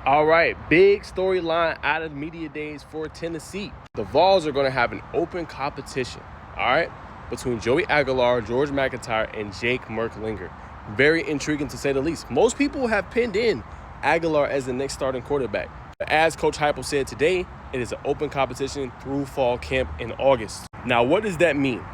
All right, big storyline out of the media days for Tennessee. The Vols are going to have an open competition, all right, between Joey Aguilar, George McIntyre, and Jake Merklinger. Very intriguing to say the least. Most people have pinned in Aguilar as the next starting quarterback. As Coach Heupel said today, it is an open competition through fall camp in August. Now, what does that mean?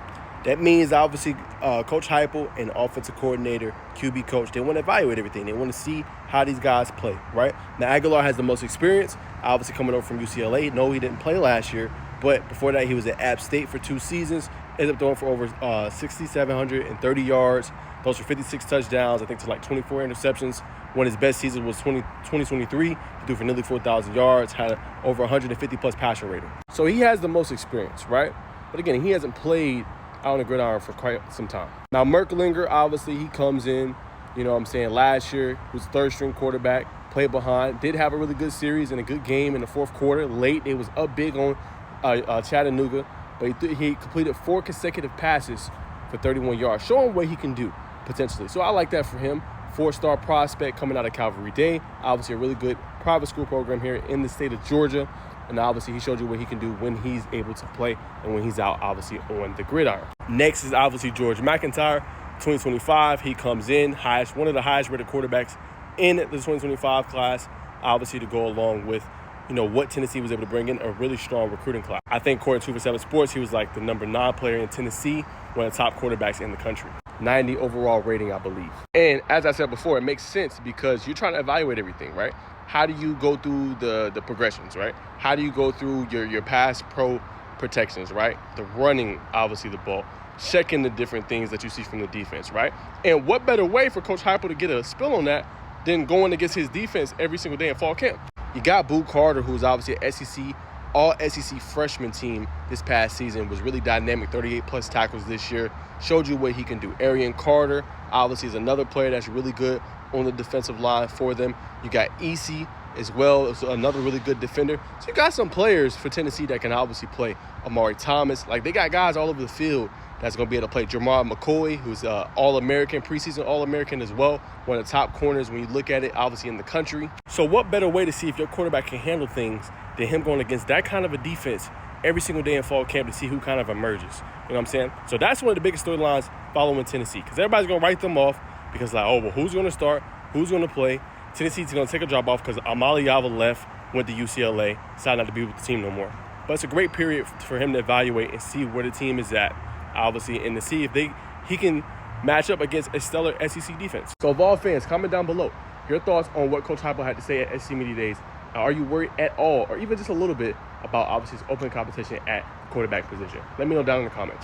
That means, obviously, Coach Heupel and offensive coordinator, QB coach, they want to evaluate everything. They want to see how these guys play, right? Now, Aguilar has the most experience, obviously coming over from UCLA. No, he didn't play last year, but before that, he was at App State for 2 seasons. Ended up throwing for over 6,730 yards. Those were 56 touchdowns, I think, to like 24 interceptions. One of his best seasons was 2023. He threw for nearly 4,000 yards, had over 150-plus passer rating. So he has the most experience, right? But again, he hasn't played out on the gridiron for quite some time. Now, Merklinger, obviously, he comes in, last year, he was third-string quarterback, played behind, did have a really good series and a good game in the fourth quarter. Late, it was up big on Chattanooga, but he completed 4 consecutive passes for 31 yards, showing what he can do, potentially. So I like that for him. 4-star prospect coming out of Calvary Day. Obviously, a really good private school program here in the state of Georgia. And obviously, he showed you what he can do when he's able to play and when he's out, obviously, on the gridiron. Next is obviously George McIntyre, 2025. He comes in, one of the highest rated quarterbacks in the 2025 class, obviously to go along with, what Tennessee was able to bring in, a really strong recruiting class. I think according to 247 Sports, he was like the number 9 player in Tennessee, one of the top quarterbacks in the country. 90 overall rating, I believe. And as I said before, it makes sense because you're trying to evaluate everything, right? How do you go through the progressions, right? How do you go through your pass pro protections, right? The running, obviously, the ball, checking the different things that you see from the defense, right? And what better way for Coach Heupel to get a spill on that than going against his defense every single day in fall camp? You got Boo Carter, who's obviously an all-SEC freshman team this past season, was really dynamic, 38-plus tackles this year, showed you what he can do. Arian Carter, obviously, is another player that's really good on the defensive line for them. You got EC as well, as another really good defender. So you got some players for Tennessee that can obviously play. Amari Thomas, they got guys all over the field that's going to be able to play. Jamar McCoy, who's All-American, preseason All-American as well, one of the top corners when you look at it, obviously, in the country. So what better way to see if your quarterback can handle things than him going against that kind of a defense every single day in fall camp to see who kind of emerges. You know what I'm saying? So that's one of the biggest storylines following Tennessee, because everybody's going to write them off because, who's going to start? Who's going to play? Tennessee's going to take a drop off because Amaliava left, went to UCLA, decided not to be with the team no more. But it's a great period for him to evaluate and see where the team is at, obviously, and to see if he can match up against a stellar SEC defense. So, Vol fans, comment down below your thoughts on what Coach Heupel had to say at SEC Media Days. Are you worried at all, or even just a little bit, about obviously his open competition at quarterback position? Let me know down in the comments.